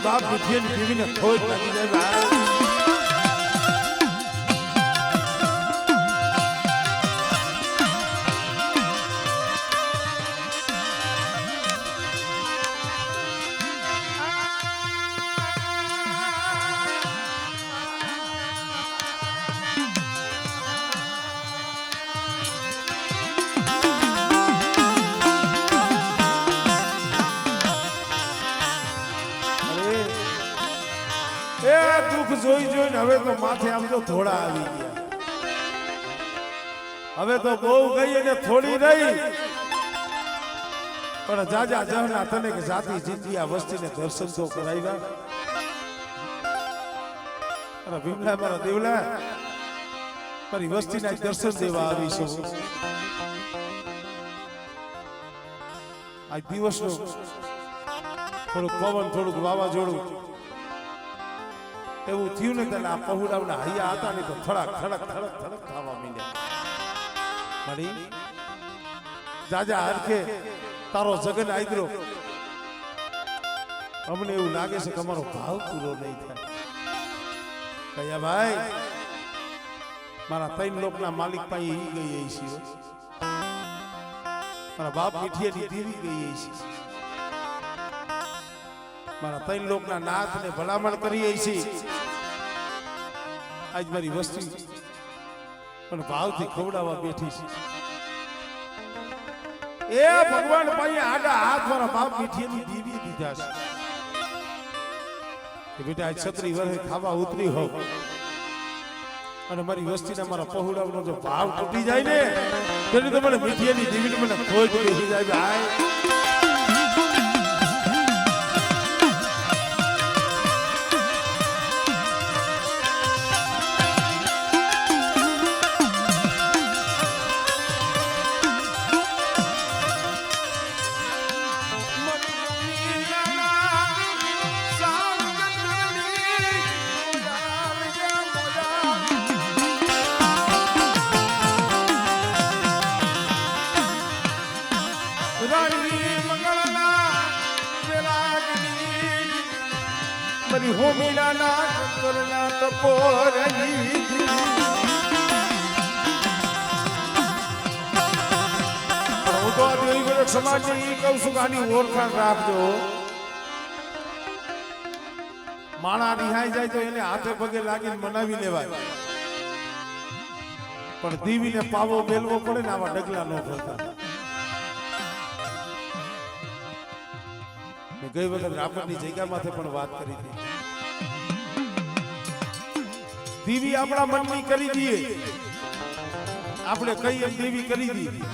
બાપ મીઠીની જીવીને ખોજ લાગી જાય ભાઈ જોઈ જોઈને હવે તો માથે આમ તો થોડા આવી ગયા હવે તો બહુ ગઈ અને થોડી રહી પણ જાજા જહના તને કે જાતિ જીતી આ વસ્તીને દર્શન તો કરાવ્યા અરે ભીમલા મારા દેવલા મારી વસ્તીના દર્શન દેવા આવી છું આજ દિવસનો થોડુંક પવન થોડુંક વાવાઝોડું એવું થયું ને તને આ પહોળાવના હૈયા હતા ને તો થડક થડક થડક થડક થવા માંડ્યા મારી જાજા હરખે તારો જગન આદરો અમને એવું લાગે છે કે અમારો ભાવ પૂરો નહીં થાય કયા ભાઈ મારા ત્રણ લોકના માલિક પાસે ઈ ગઈ છે મારા બાપ મીઠિયાની દેવી ગઈ છે મારા ત્રણ લોકના નાથને ભલામણ કરી છે આજ મારી વસ્તી પણ ભાવથી ખવડાવવા બેઠી છે એ ભગવાન પાસે આડા હાથ મારા બાપ મીઠિયાની દેવી દીધા છે કે બેટા આજ 36 વર્ષે ખાવા ઉતરી હો અને મારી વસ્તીના મારા પહોળાવનો જો ભાવ તૂટી જાય ને ત્યારે તો મને મીઠિયાની દેવીને મને ખોજ બેસી જાય ભાઈ हो मिला ना करना तपोरनी હું તો આ દેવી ગોરખ સમાજને ઈ કહું છું કે આની ઓળખાણ રાખજો માણા રિહાઈ જાય તો એને હાથે પગે લાગીને મનાવી લેવાય પણ દેવીને પાવો મેલવો પડે ને આવા ડગલા ન કરતા ગઈ વખત રાપરની જગ્યામાંથી પણ વાત કરી હતી દેવી આપણા મનની કરી દઈએ આપણે કહીએ દેવી કરી દીધી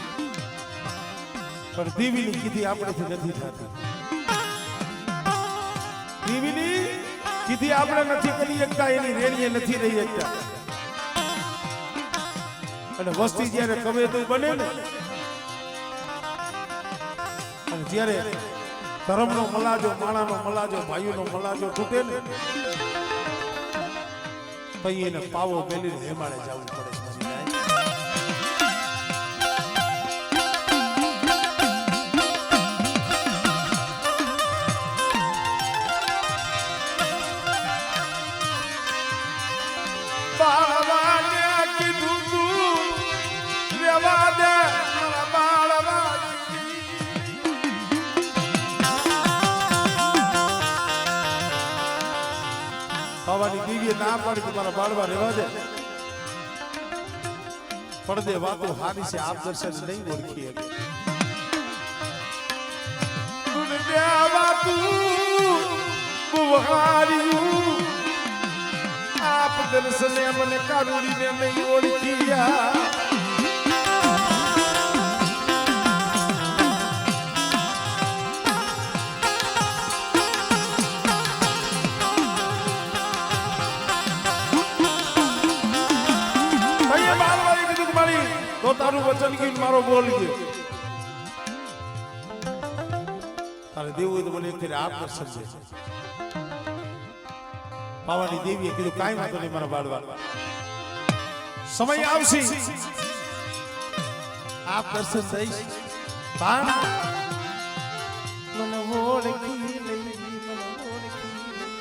પણ દેવીની કીધી આપણેથી નથી થતી દેવીની કીધી આપણે નથી કરી શકતા એની રેણીએ નથી રહી શકતા અને વસ્તી જ્યારે કવે તો બને ને અને જ્યારે ધર્મનો મલાજો માણાનો મલાજો ભાઈઓનો મલાજો તૂટે ને પછી એને પાવો મેલીને હેમાળે જવું પડે દીવીએ ના પાડી તમારા બાળવા રહેવા દે પડદે વાતો હારી છે આપ દર્શન નહીં ઓળખી આપ દર્શને મને કારુડીને નહીં ઓળખ્યા તો તારું વચન કી મારો બોલ ગયો તારે દેવું તો મને એક ફેર આપ દર્શન છે પાવાની દેવીએ કીધું કાંઈ વાંધો નહીં મારા બાળવા સમય આવશે આપ દર્શન દઈશ પણ મને ઓળખી લઈ મને ઓળખી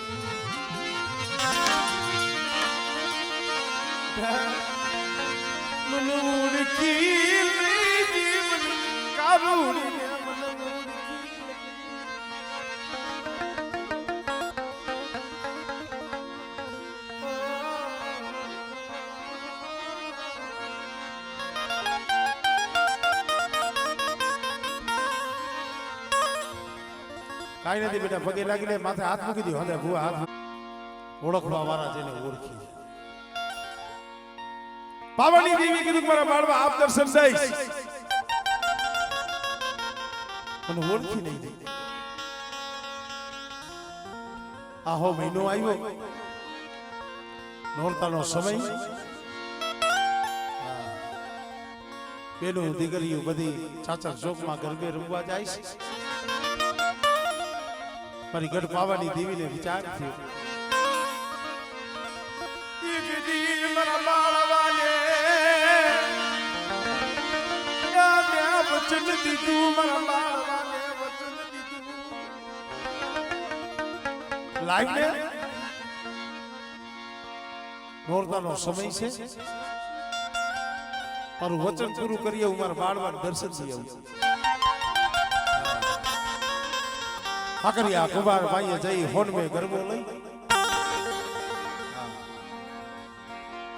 કાઈ નથી બેટા, પગે લાગી લે, માથે હાથ મૂકી દો. હવે ભૂવા હાથ ઓળખવા વાળા જેને ઓળખી. પાવાની દેવી કીધું મારા બાળવા આપ દર્શન દઈશ, પણ ઓળખી નહીં દઈ. આહો મહિનો આવ્યો, નોરતાનો સમય. પેલું દીકરીઓ બધી ચાચર ચોકમાં ગરબે રમવા જાય છે. મારી ગઢ પાવાની દેવીને વિચાર થયો, નોરતાનો સમય છે, મારું વચન પૂરું કરી આવું, મારા બાળવાન દર્શન થી આવું. આકરિયા કુમાર ભાઈએ જઈ હોનમે ગરબો લઈ,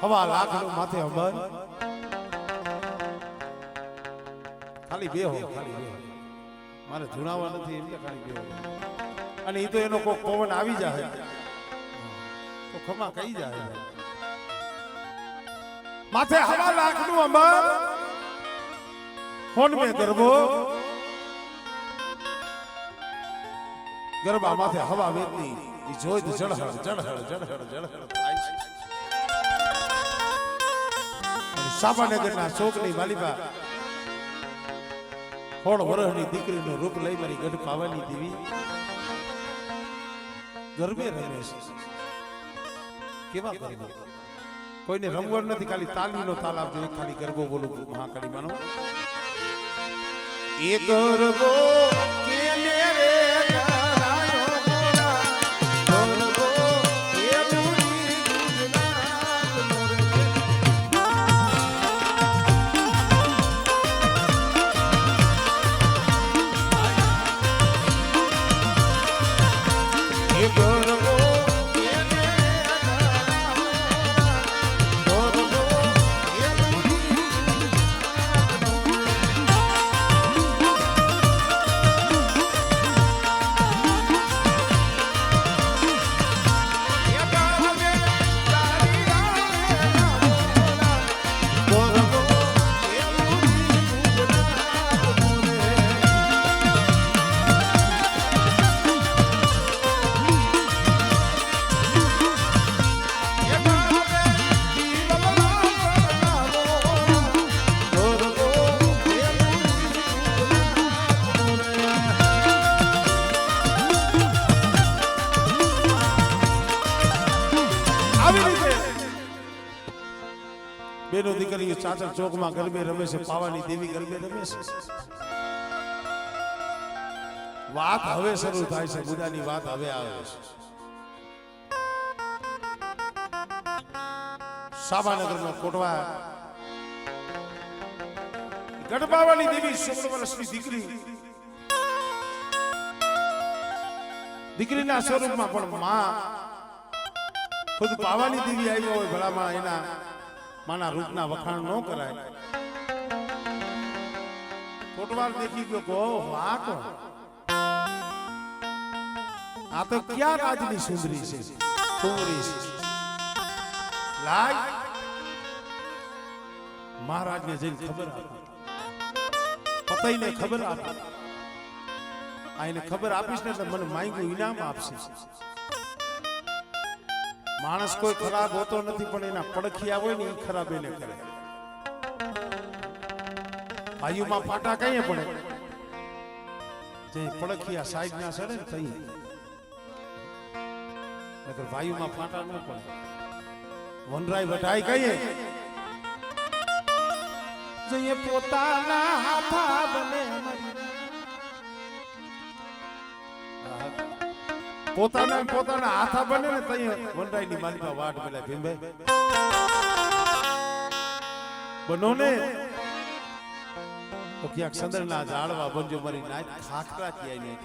હવા લાખનું માથે અંબર. ખાલી બે હો, ખાલી બે, મારે ધુણાવા નથી એટલે ખાલી બે. અને એ તો એનો કોઈ પવન આવી જાય તો ખમા કઈ જાય. માથે હવા લાખનું અંબર, હોનમે ગરબો, ગરબા માથે હવા વેતની ઈ જોઈ તો જળહળ જળહળ જળહળ જળહળ થાય છે. સામાનગરના ચોકની માલિકા હોળ વરહની દીકરીનું રૂપ લઈ મારી ગઢ પાવાની દેવી ગરબે રમે છે. કેવા ગરબા, કોઈને રમવાનું નથી, ખાલી તાલીનો તાલ આપજો. ખાલી ગરબો બોલું મહાકાળી માનો. એ ગરબો કે મેરે બેનો દીકરીઓ ચાચર ચોકમાં ગરબે રમે છે, પાવાની દેવી ગરબે રમે છે. વાત હવે શરૂ થાય છે, મુદ્દાની વાત હવે આવે છે. સાબાનગરનો કોટવા ગઢ પાવાની દેવી 16 વર્ષની દીકરી, દીકરીના સ્વરૂપમાં પણ માં ખુદ પાવાની દેવી આવી હોય. ભલામાં એના માના રૂપના વખાણ ન કરાય. કોટવાર દેખી ગયો કહો વાહ કો આ તો ક્યાં રાજની સુંદરી છે, સુંદરી છે. લાય મહારાજને જઈને ખબર આપો, પતાઈને ખબર આપો. આ એને ખબર આપીશ ને એટલે મને માંગ્યું ઇનામ આપશે. માણસ કોઈ ખરાબ હોતો નથી, પણ એના પડખિયા હોય ને એ ખરાબ એને કરે. ભાઈઓમાં ફાટા કઈ પડે, જે પડખિયા સાઈડ ના સડે ને તઈ, નકર ભાઈઓમાં ફાટા ન પડે. વનરાય વઢાઈ કહીએ જઈએ પોતાના હાથા બને, પોતાના હાથા બને ને તઈ વનરાયની માલિકા વાટ બોલાય. ભીમભાઈ બનો ને તો ક્યાંક સંદરના ઝાડવા બનજો મારી નાચ ખાખરા ક્યાંય નહીં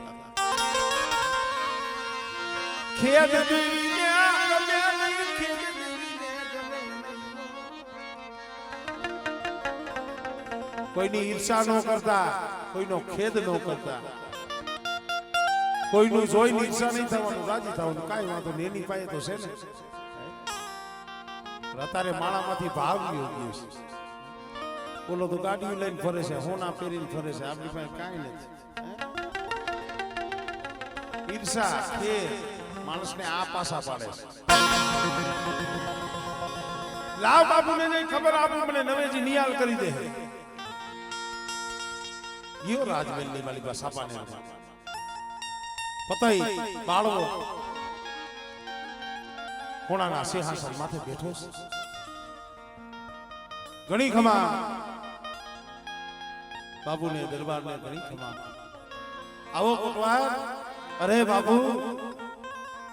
ખેદ દેવીને ગમે નહીં ખેદ દેવીને ગમે કોઈની ઈર્ષા ન કરતા કોઈનો ખેદ ન કરતા કોઈનું જોઈને ઈર્ષા નહીં થવાનું રાજી થવાનું કાંઈ વાંધો નહીં એની પાસે તો છે ને અત્યારે માળામાંથી ભાવ ગયો છે બોલો તો ગાડીઓ લઈને ફરે છે હોના પહેરીને ફરે છે આપણી પાસે કાંઈ નથી ઈર્ષા ખેદ માણસને આ પાસા પાડે છે લાવ બાપુને નહીં ખબર આપું મને નવેજી નિયાલ કરી દે યો રાજમહેલ ની માલિકા સાપાને પતઈ બાળવો કોણાના સિંહાસન માથે બેઠો છે ઘણી ખમા બાબુને દરબારને ઘણી ખમા આવો કોટવાર અરે બાબુ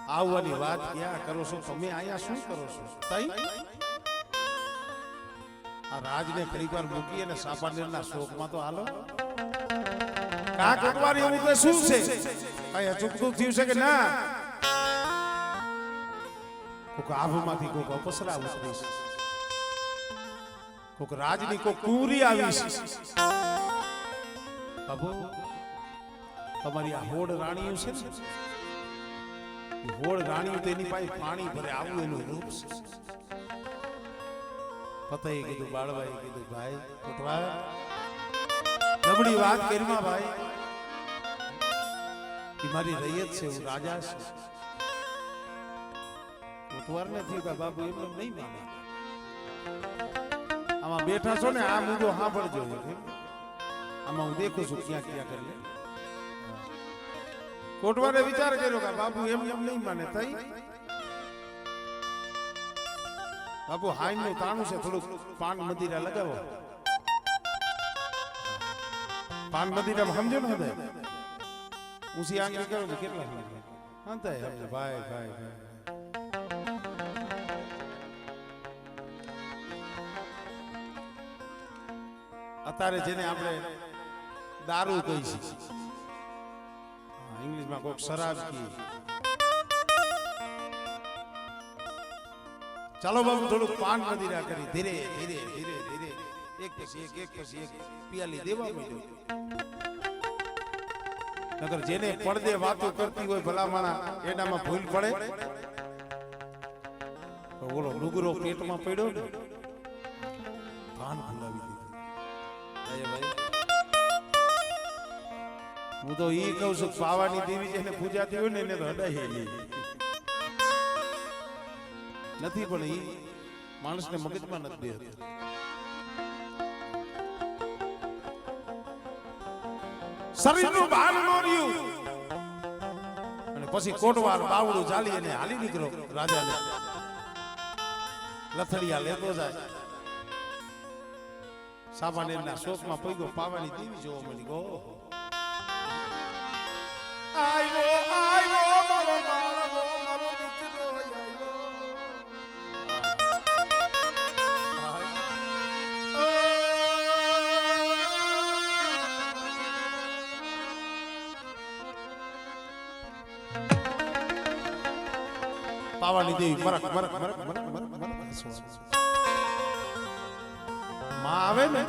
આવવાની વાત ક્યાં કરો છો તમે અહીંયા શું કરો છો તઈ આ રાજને ખરીવાર મૂકી અને સાપાનેરના શોકમાં તો હાલો કા કોટવાર એવું તો શું છે કઈ અચૂકતું થયું છે કે ના કોક આભમાંથી કોક અપસરા ઉતરી છે કોક રાજની કોક કુંવરી આવી છે બાબુ તમારી આ હોડ રાણીઓ છે ને હોડ રાણીઓ તેની પાસે પાણી ભરે આવું એનું રૂપ છે પતાએ કીધું બાળવાએ કીધું ભાઈ કોટવાર નબળી વાત કરીમાં ભાઈ એ મારી રૈયત છે હું રાજા છું કોટવાર નથી બાબુ એમને નહીં માને આમાં બેઠા છો ને આ મુદ્દો સાંભળજો આમાં હું દેખું છું ક્યાં ક્યાં કરી કોટવારે વિચાર કર્યો કે બાબુ એમ નહીં માને થઈ બાબુ હાઈન નું તાણું છે થોડુંક પાન મદિરા લગાવો પાન મદિરા સમજો ને હવે ઊંચી આંગળી કરો તો કેટલા હા ભાઈ ભાઈ ભાઈ અત્યારે જેને આપણે દારૂ કહી છીએ ઇંગ્લિશમાં કોક શરાબ કી ચાલો બાબુ થોડું પાન મદિરા કરી ધીરે ધીરે ધીરે ધીરે એક પછી એક પિયાલી દેવા માંડ્યો નગર જેને પડદે વાતો કરતી હોય ભલામણા એનામાં ભૂલ પડે તો બોલો નુગરો પેટમાં પડ્યો ને પાન ભૂલાવી દીધું હું તો ઈ કહું છું પાવાની દેવી જેને પૂજાતી હોય ને એને તો હડાય નથી પણ ઈ માણસને મગજમાં નથી બેહતું શરીરનું ભાન ન રહ્યું અને પછી કોટવાર બાવડું ચાલી અને હાલી નીકળો રાજાને લથડિયા લેતો જાય સામાન્યના શોકમાં પૈગો પાવાની દેવી જોવા મળી ગો આયો આયો મારો બાળકો મારો દીકરો પાવાની દેવી મરક મરક મરક મરક મરક મરક માં આવે ને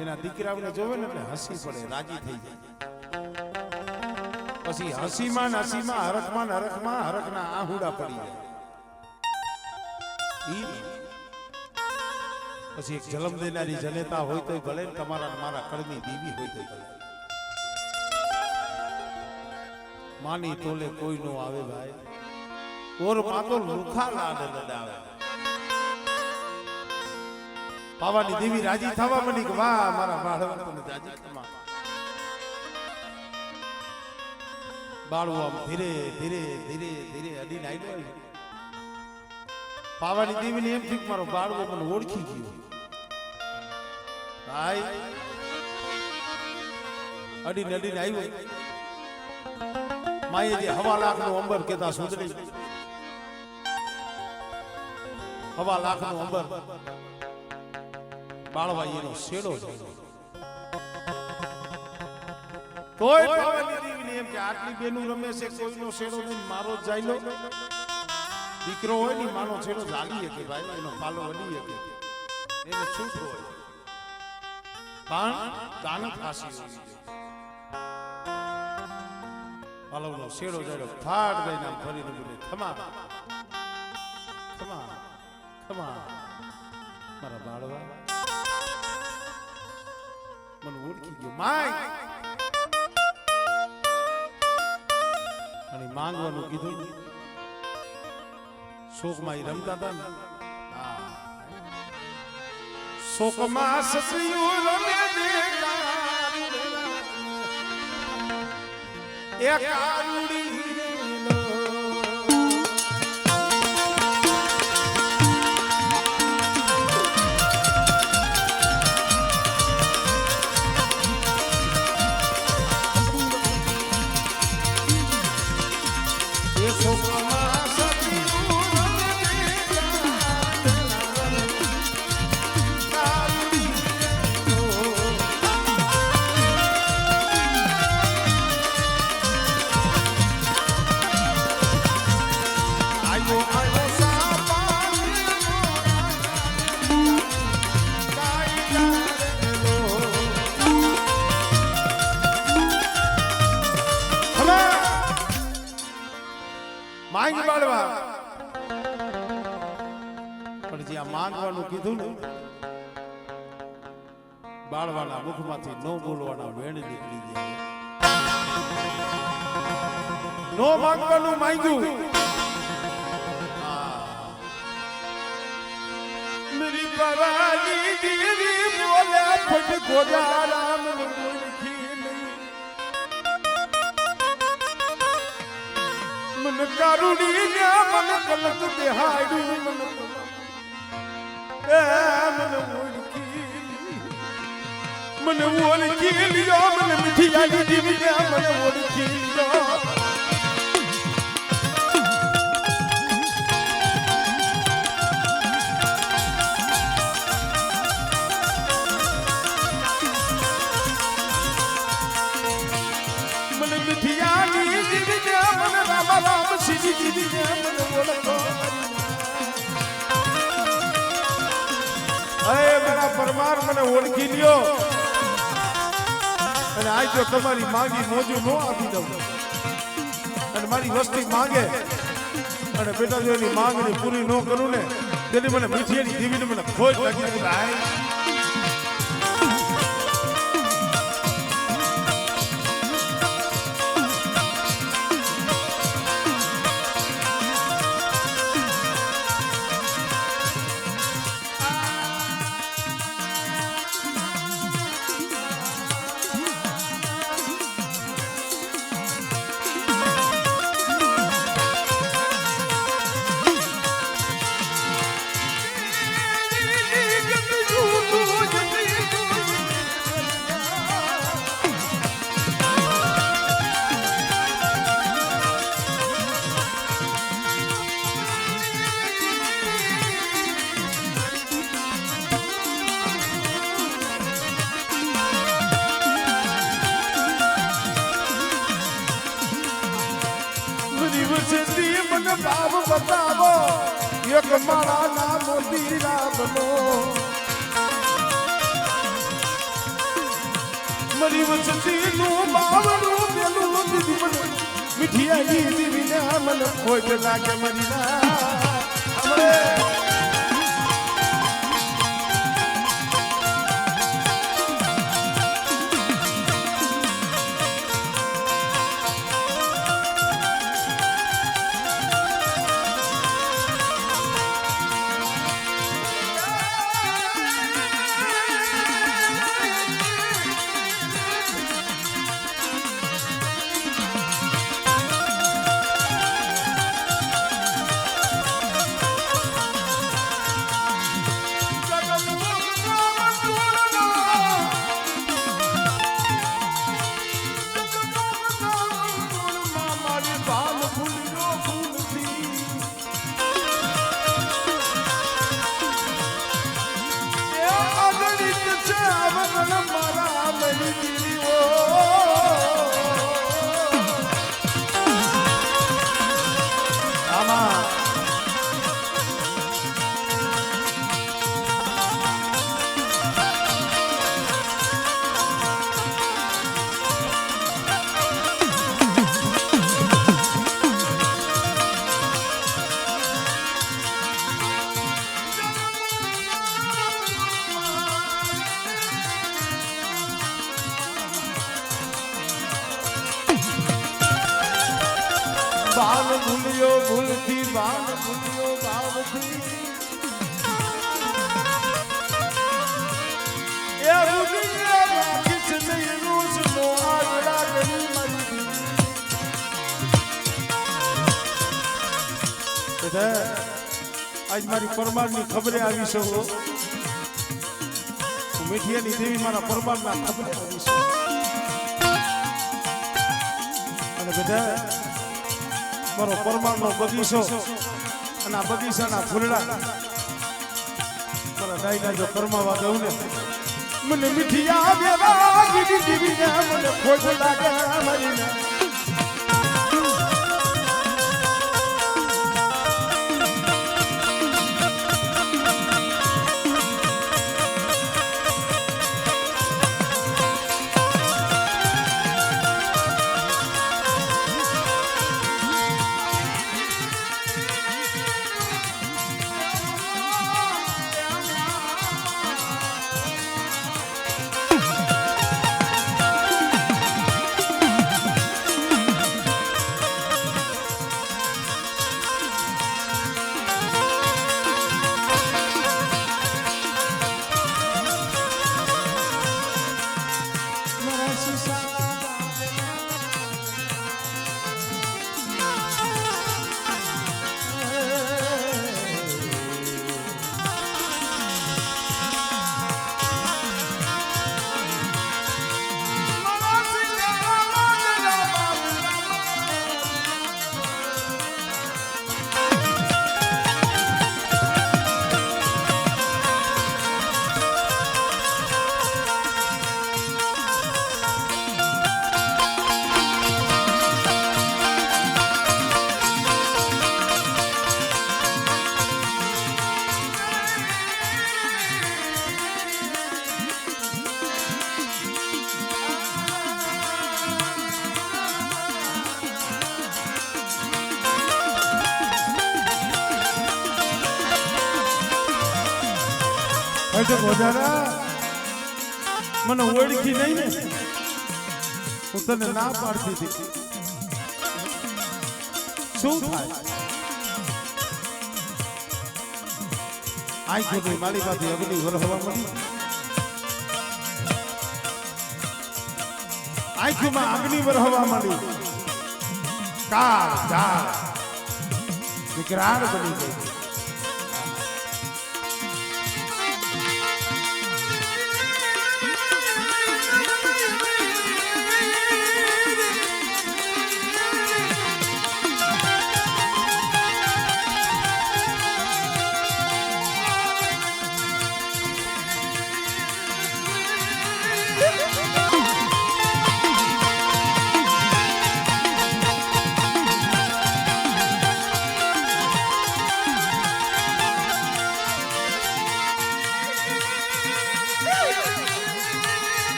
એના દીકરાઓને જોવે ને એટલે હસી પડે રાજી થઈ જાય પછી હસીમાં હરખમાં હરખના આહુડા પડી જાય પછી એક જન્મ દેનારી જનેતા હોય તો ભલે તમારા મારા કળની દેવી હોય તો ભલે માની તોલે કોઈ નો આવે ભાઈ ઓર માતો લુખા લાડ લડાવે પાવાની દેવી રાજી થવા મળી કે વાહ મારા બાળકોને રાજી થવા બાળવો આમ ધીરે ધીરે ધીરે ધીરે અડીને આવ્યો પાવાની દેવીને એમ થયું મારો બાળવો મને ઓળખી ગયો ભાઈ અડીને અડીને આવ્યો માએ જે 1.5 લાખનું અંબર કેતા સુધરી 1.5 લાખનું અંબર બાળવાઈ એનો શેડો છે તોય પાવાની દીવીને એમ કે આટલી બેનું રમે છે કોઈનો શેડો નહીં મારો જ જાયલો દીકરો હોય ને માનો શેડો જાગી કે ભાઈ એનો પાલો વળી કે એને શું હોય પણ દાનત ફાસી હોય પાલોનો શેડો જાયલો ફાટ દઈને ફરીને બોલે ખમા ખમા ખમા મારા બાળવા મને ઓળખી ગયો માય અને માંગવાનું કીધું શોકમાં રમતા હતા ને શોકમાં સસયું રમે એ કારુડી માંગ બાળવા પણ જ્યાં માંગવાનું કીધું ને બાળવાના મુખમાંથી નો બોલવાના વેણ નીકળી જાય નો માંગવાનું માંગ્યું मेरी पराली दीदी बोले फट गोदा राम मन कारुणी ने मन कलक देहाड़ू मन मन ओळखी लियो मन मिठी आई दीदी ने मन ओळखी लियो राम सीधी दीदी ने मन ओळखो अरे मेरा परमार મને ઓળખી લ્યો અને આજ જો તમારી માંગી મોજુ નો આપી દઉં અને મારી વસ્તી માંગે અને બેટા જો એની માંગણી પૂરી ન કરું ને તેની મને મીઠીની દીવીને મને ખોજ લાગી કે ભાઈ भाव बतावो एक मारा ना मोती रामनो मरी वचती नु बावनु बेलु दीदी मन मिठिया दीदी ने मन खोज लागे मरीना हमरे દર્શન મારા લઈ દીવો આમાં બાલ ભૂલ્યો ભૂલથી બાલ ભૂલ્યો ભાવથી એ રૂપિયા રાખીશ નહીં રોજનો આગળા કરી મારી બેટા આજ મારી પરમારની ખબરે આવી છે મીઠિયાની દેવી મારા પરમારના ખબરે આવી છે અને બેટા મારો પરમારનો બગીચો અને આ બગીચાના ફૂલડા મારા ડાયના જો પરમાવા દઉં ને મને મીઠિયા દેવા દીદી દીદી મને ખોટ લાગે મરીને મને ઓળખી નહીં ને હું તને ના પાડતી હતી શું થાય આંખો ની મારી પાસે અગ્નિ વરહવા મળી આંખોમાં અગ્નિ વરહવા મળી કાળ ઝાડ વિકરાળ બની ગઈ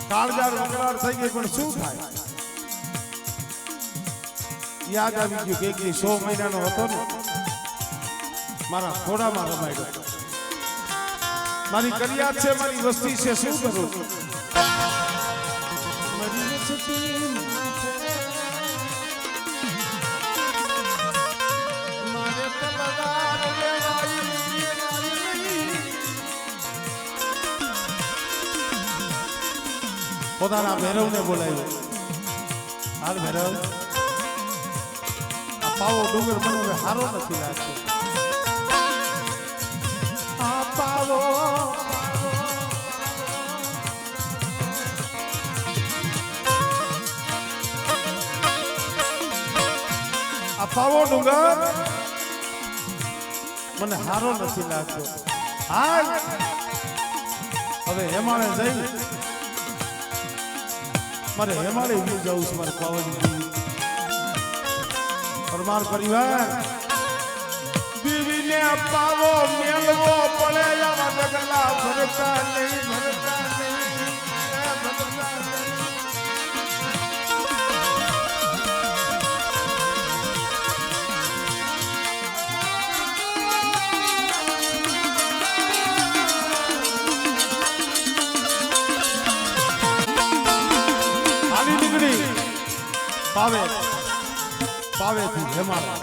કાળજાર વકરાર થઈ ગઈ પણ શું થાય યાદ આવી ગયું કે 100 મહિનાનો હતો ને મારા ખોડામાં રમાડ્યો મારી કરિયાત છે મારી વસ્તી છે શું કરું મારી વસ્તી મારે તલવાર લેવાઈ પોતાના ભૈરવને બોલાવ્યો હાલ ભૈરવ પાવો ડુંગર મને હવે હારો નથી લાગતો. આ પાવો આ પાવો ડુંગર મને હારો નથી લાગતો. હાલ હવે હેમાળે જઈ મારે હેમાળે ઉડી જવું છે. મારે પાવાની પરમાર પરિવાર દીવીને પાવો મેલવો પડે આવા ડગલા ભરતા નહીં ભરતા નહીં ભરતા નહીં. હાલી નીકળી પાવે પાવેથી હેમાળા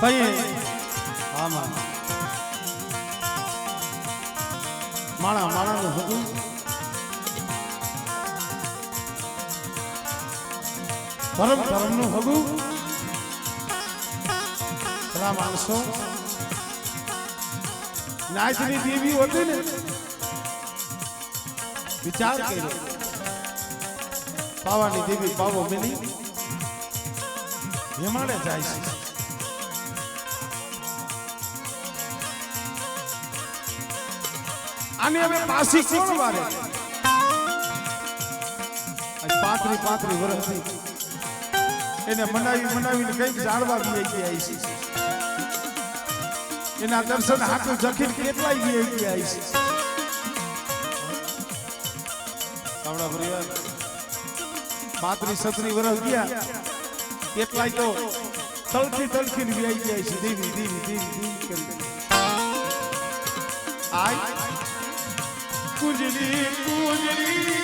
ભાઈ આમાં માણા માણાનું હતું. ધર્મ ધર્મનું હતું. પેલા માણસો નાચની દેવી હતી ને વિચાર કર્યો પાવાની દેવી પાવો મિલી હેમાળે જાય છે. આને હવે પાસી કોણ વારે? 35 વર્ષથી એને મનાવીને કઈક જાણવા બી આવી છે. એના દર્શન હાથું જખીર કેટલાય બી આવી છે. આપણા પરિવાર 35 વર્ષ ગયા કેટલાય તો તલખી વ્યાઈ જાય છે. દેવી દેવી દેવી કરી આય કુંજરી કુંજરી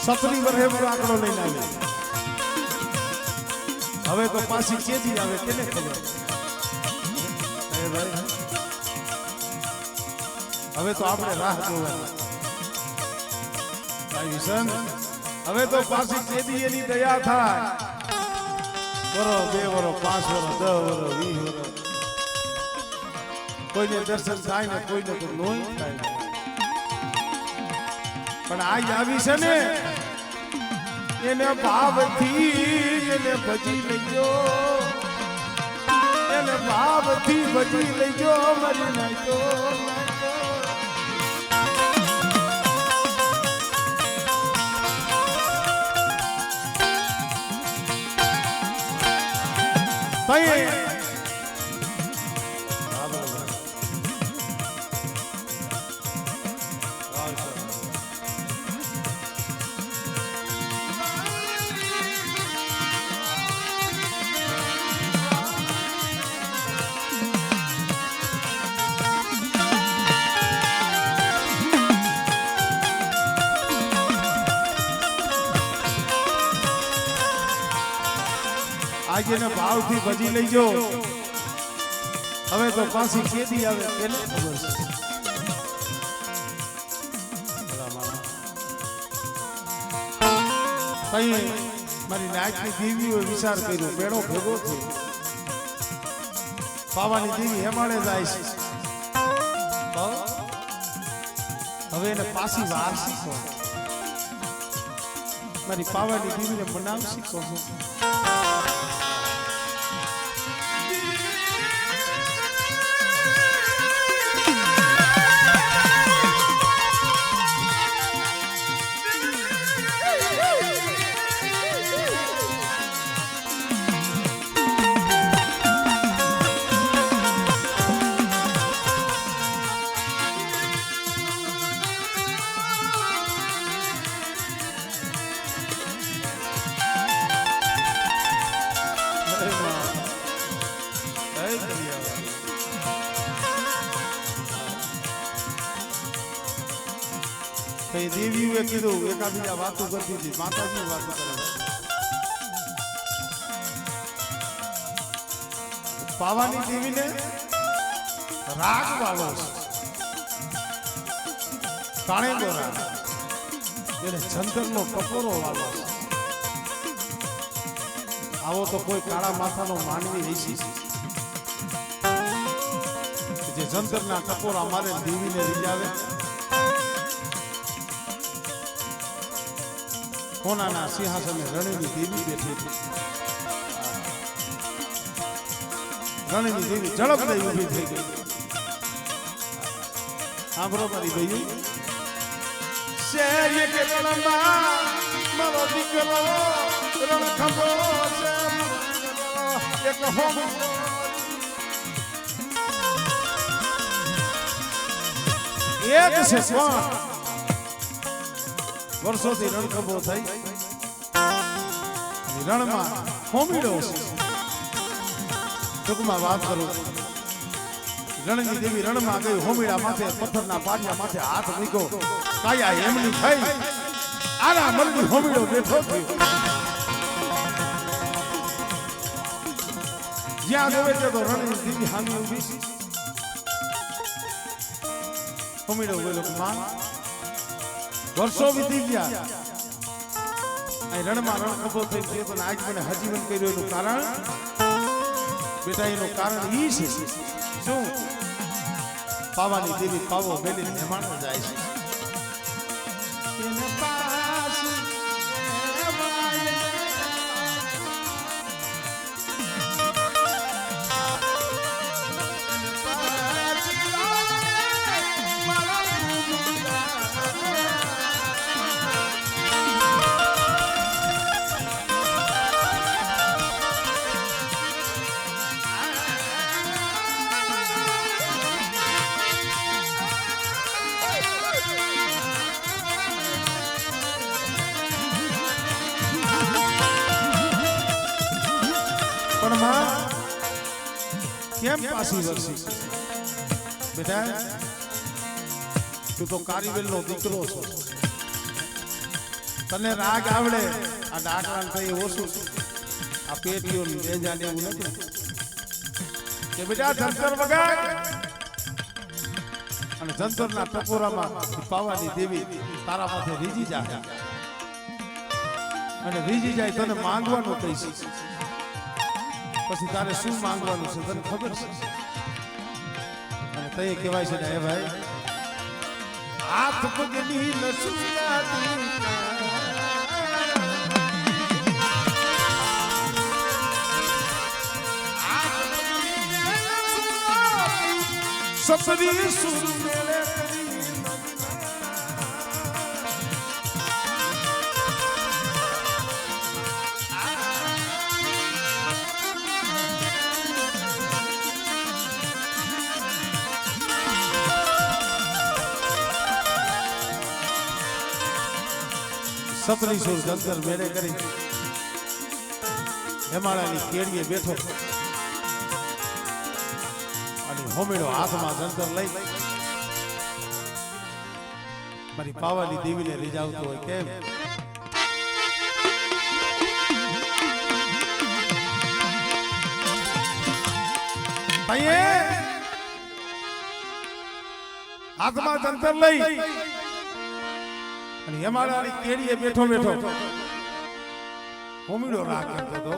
સપની વર્ષે આંકડો લઈને આવે. હવે તો પાછી કેદી આવે કેને ખબર? હવે તો આપણે રાહ જોવાની. હવે તો પાછી કેદી એની દયા થાય. વરો 2 વરો 5 વરો 10 વરો 20 વરો કોઈને દર્શન થાય ને કોઈને તો નોય થાય. પણ આજ આવી છે ને એને ભાવથી એને ભજી લઈજો. એને ભાવથી ભજી લઈજો. મરી નાખો ભાઈ. આજે ને ભાવથી ભજી લઈજો. હવે તો પાછી કેદી આવે કેને ખબર છે? મારી નાચની દેવીઓ વિચાર કર્યો. બેડો ભેગો થયો. પાવાની દેવી હેમાળે જાય છે. હવે એને પાછી વાર શીખો. મારી પાવાની દેવીને બનાવ શીખો છો. કઈ દેવીઓએ કીધું એકાબીજા વાતો કરતી હતી, માતાજી વાતો કરે. પાવાની દેવીને રાગ વાળો છે, કાણેલો રાગ, એને જંતરનો ટકોરો વાળો છે. આવો તો કોઈ કાળા માથાનો માનવી હશે જે જંતરના ટકોરા મારે દેવીને રીઝાવે. કોનાના સિંહાસને રણની દેવી બેઠી હતી. રણની દેવી ઝડપ લઈ ઊભી થઈ ગઈ. સાંભળો મારી ભાઈ, શેરીએ કે રણમાં મારો દીકરો રણખંભો છે, એક હોમ એક છે સ્વાન વર્ષોથી રણખંભો થઈ રણમાં હોમીડો છે. ટૂંકમાં વાત કરું, રણની દેવી રણમાં ગઈ, હોમીડા માથે પથ્થરના પાટિયા માથે હાથ મૂક્યો, કાયા એમની થઈ આરા મરદી હોમીડો બેઠો થયો. જ્યાં જોવે તે તો રણની દેવી હામી ઊભી છે. હોમીડો બોલ્યો કે માં વર્ષો વીતી ગયા, અહીં રણમાં રણખંભો થઈ ગયો પણ આજ મને હજીવન કર્યું. એનું કારણ બેટા, એનું કારણ ઈ છે શું? પાવાની દેવી પાવો બેલીને મહેમાનો જાય છે. પણ માં કેમ પાછી વરસી? બેટા, તું તો કારીવેલનો દીકરો છો, તને રાગ આવડે. આ ડાકડા થઈ ઓછું, આ પેટીઓ બેજાને એવું નથી કે બેટા જંતર વગાડ. અને જંતરના ટકોરામાં પાવાની દેવી તારા માથે રીજી જાય, અને રીજી જાય તને માંગવાનું કહીશ. પછી તારે શું માંગવાનું છે તને ખબર છે? અને તે કહેવાય છે ને, હે ભાઈ, હાથ પગની નસુલાતી સપરી સુર મેલે સપરી સુર જંતર મેળે કરી હેમાળાની કેડીએ બેઠો અને હોમેડો હાથમાં જંતર લઈ મારી પાવાની દેવીને રીઝાવતો હોય. કેમ? હાથમાં જંતર લઈ અને હેમાળાની કેડીએ બેઠો બેઠો હોમીડો રાગ કરતો હતો.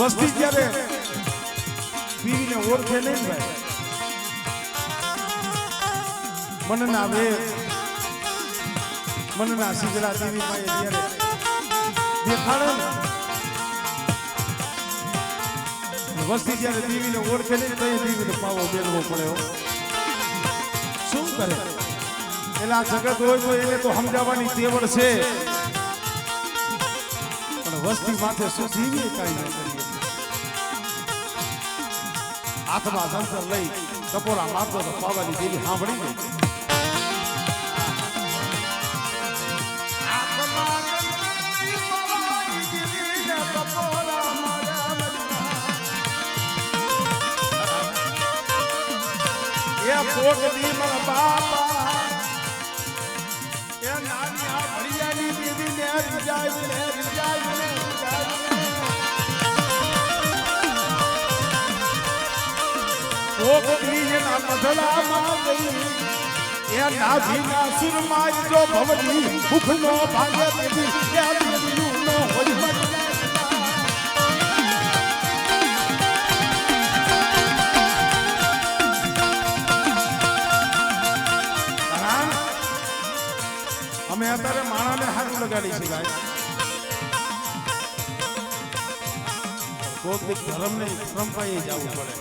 વસ્તી જ્યારે પીવીને ઓળખે નહીં ભાઈ મનના વેદ મનના સિજડા દેવી માએ જ્યારે દેખાડે ને વસ્તી જ્યારે દેવીને ઓળખે નહીં તો એ દેવીને પાવો મેળવો પડે શું કરે એલા જગત હોય તો એને તો સમજાવવાની તેવડ છે પણ વસ્તી માથે શું દેવીએ કાંઈ ન કરીએ હાથમાં સંતર લઈ ટપોરા મારતો તો પાવાની દેવી સાંભળી ગઈ કોટ દી મારા બાપા એ નાની આ ભડિયાની દીદી ને રીજાય કોટ દી એના મધડા માં ગઈ એ નાભીના સુરમાય જો ભવની ભૂખનો ભાગે દેવી એ દેવીનું નો હોય અમે અત્યારે માણાને હારું લગાડી છે ભાઈ કોક ધર્મ ને પરંપરાએ જવું પડે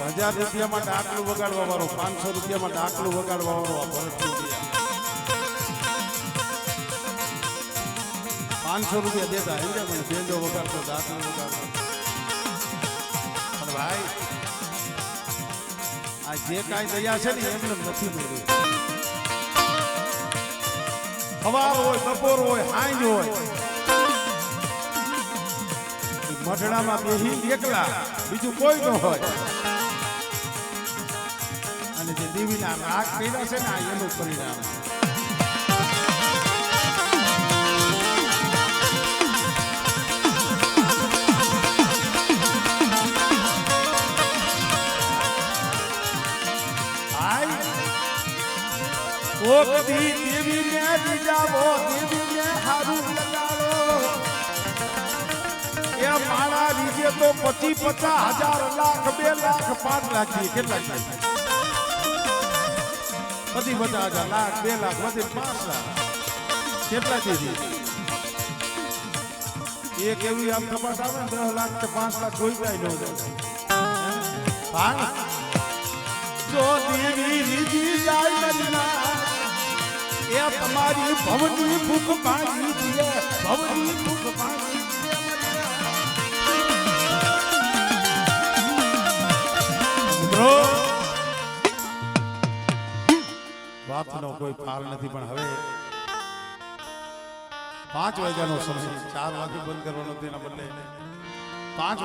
1000 રૂપિયામાં ડાકલું વગાડવા વાળો 500 રૂપિયામાં ડાકલું વગાડવા વાળો ભરત 500 રૂપિયા દેતા એને મને બેંડો વગાડતો ડાકલું વગાડતો પણ ભાઈ આ જે કાંઈ દયા છે ને એમને નથી મળ્યું સવાર હોય બપોર હોય સાંજ હોય મઢડામાં બેહી એકલા બીજું કોઈ ન હોય અને જે દેવીના રાગ કર્યા છે ને આ એનું પરિણામ કોક દી દેવીને રીજાવો દેવીને હારું લગાડો એ માળા રીજે તો 50,000 લાખ 2 લાખ 5 લાખ કેટલા છે 50,000 લાખ 2 લાખ વધે 5 લાખ કેટલા છે એક એવી આમ કપાટ આવે ને 10 લાખ કે 5 લાખ કોઈ જાય ન જાય જો દેવી રીજી જાય નજના એ તમારી ભવની ભૂખ ભાંગી દે ભવની ભૂખ ભાંગી દે વાતનો કોઈ ફાલ નથી પણ હવે 5 વાગ્યાનો સમય 4 વાગે બંધ કરવાનો તેના બદલે 5 વાગે